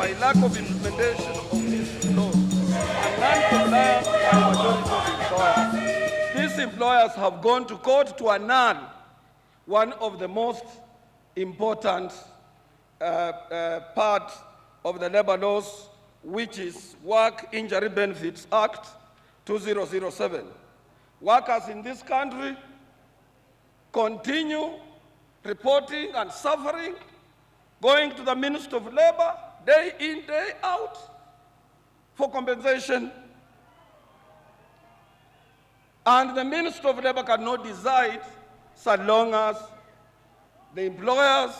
by lack of implementation of these laws and non-compliance by majority of employers. These employers have gone to court to annul one of the most important part of the labor laws, which is Work Injury Benefits Act 2007. Workers in this country continue reporting and suffering, going to the Minister of Labor day in, day out for compensation. And the Minister of Labor cannot decide so long as the employers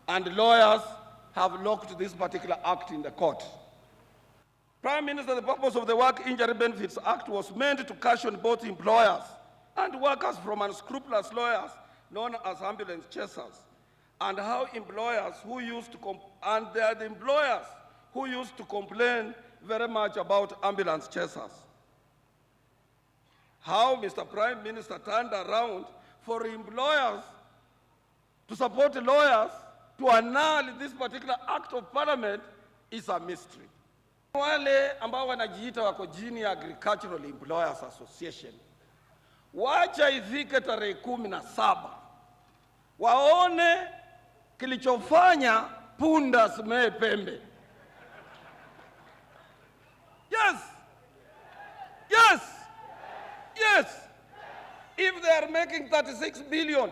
and lawyers have locked this particular act in the court. Prime Minister, the purpose of the Work Injury Benefits Act was meant to caution both employers and workers from unscrupulous lawyers known as ambulance chasers, and how employers who used to they are the employers who used to complain very much about ambulance chasers. How Mr. Prime Minister turned around for employers to support lawyers to annul this particular act of parliament is a mystery. Wale ambao wanajiita wako chini ya Agricultural Employers Association, wacha ifike tarehe 17 waone kilichofanya punda simee pembe. Yes. Yes. Yes. If they are making 36 billion,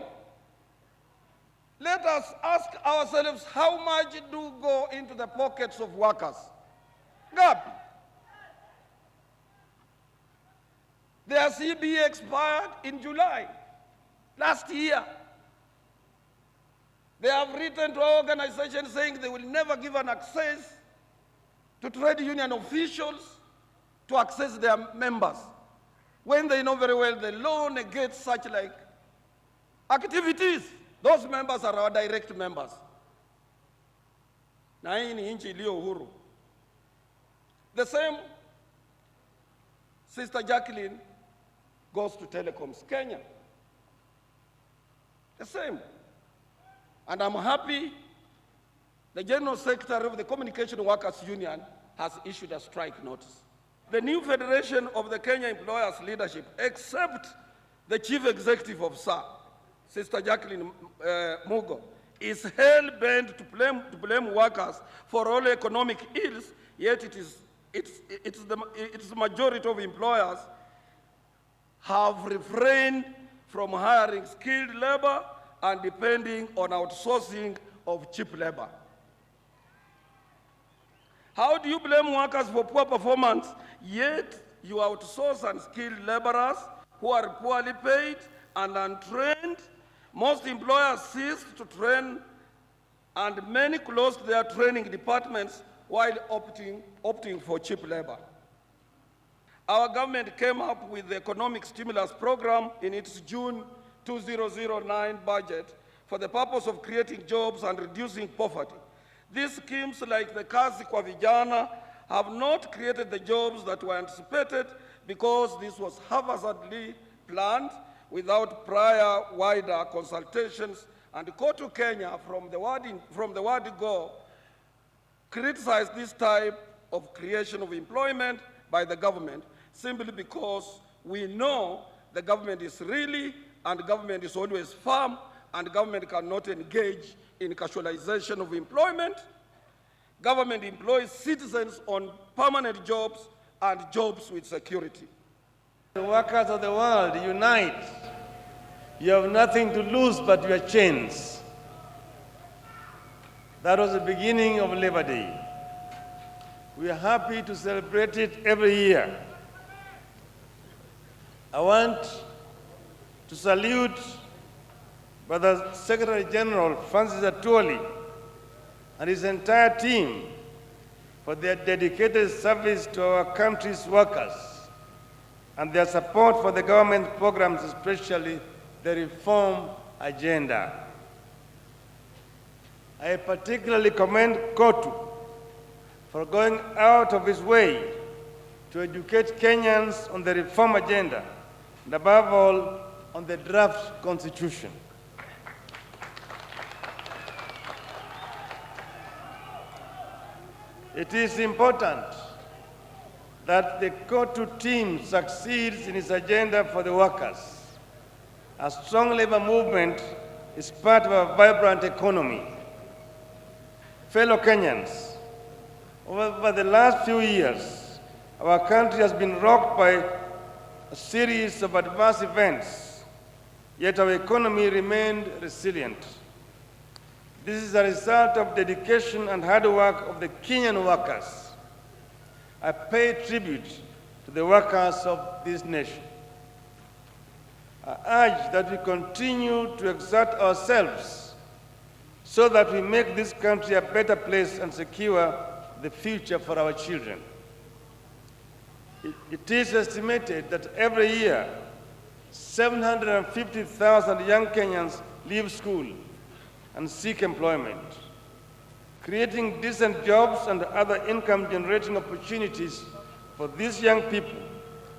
let us ask ourselves how much do go into the pockets of workers. Gapi. Their CBA expired in July last year. They have written to our organization saying they will never give an access to trade union officials to access their members, when they know very well the law negates such like activities. Those members are our direct members. Na hii ni nchi iliyo uhuru. The same Sister Jacqueline goes to Telecoms Kenya. The same. And I'm happy the General Secretary of the Communication Workers Union has issued a strike notice. The new federation of the Kenya Employers Leadership, except the Chief Executive Officer, Sister Jacqueline Mugo, is hell-bent to blame workers for all economic ills, yet it's the majority of employers have refrained from hiring skilled labor and depending on outsourcing of cheap labor. How do you blame workers for poor performance, yet you outsource unskilled laborers who are poorly paid and untrained? Most employers ceased to train, and many closed their training departments while opting for cheap labor. Our government came up with the economic stimulus program in its June 2009 budget for the purpose of creating jobs and reducing poverty. These schemes, like the Kazi kwa Vijana, have not created the jobs that were anticipated because this was haphazardly planned without prior wider consultations, and Kotu Kenya, from the word go, criticized this type of creation of employment by the government simply because we know the government is really, and government is always firm, and government cannot engage in casualization of employment. Government employs citizens on permanent jobs and jobs with security. The workers of the world, unite. You have nothing to lose but your chains. That was the beginning of Labor Day. We are happy to celebrate it every year. I want to salute Brother Secretary General Francis Atwoli and his entire team for their dedicated service to our country's workers and their support for the government programs, especially the reform agenda. I particularly commend Kotu for going out of his way to educate Kenyans on the reform agenda, and above all, on the draft constitution. It is important that the COTU team succeeds in its agenda for the workers. A strong labor movement is part of a vibrant economy. Fellow Kenyans, over the last few years, our country has been rocked by a series of adverse events, yet our economy remained resilient. This is a result of dedication and hard work of the Kenyan workers. I pay tribute to the workers of this nation. I urge that we continue to exert ourselves so that we make this country a better place and secure the future for our children. It is estimated that every year, 750,000 young Kenyans leave school and seek employment. Creating decent jobs and other income-generating opportunities for these young people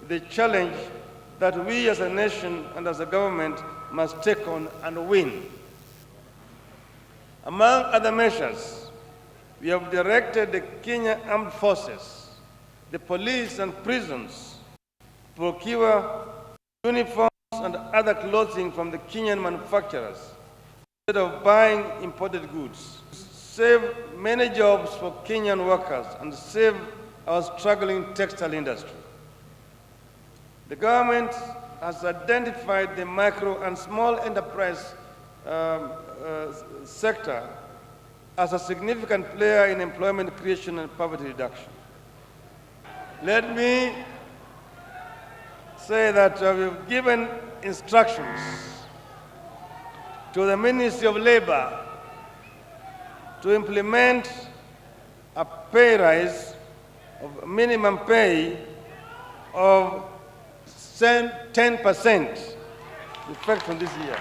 is the challenge that we as a nation and as a government must take on and win. Among other measures, we have directed the Kenya Armed Forces, the police and prisons to procure uniforms and other clothing from the Kenyan manufacturers instead of buying imported goods. Save many jobs for Kenyan workers and save our struggling textile industry. The government has identified the micro and small enterprise sector as a significant player in employment creation and poverty reduction. Let me say that we've given instructions to the Ministry of Labor to implement a pay rise of minimum pay of 10%, effect from this year.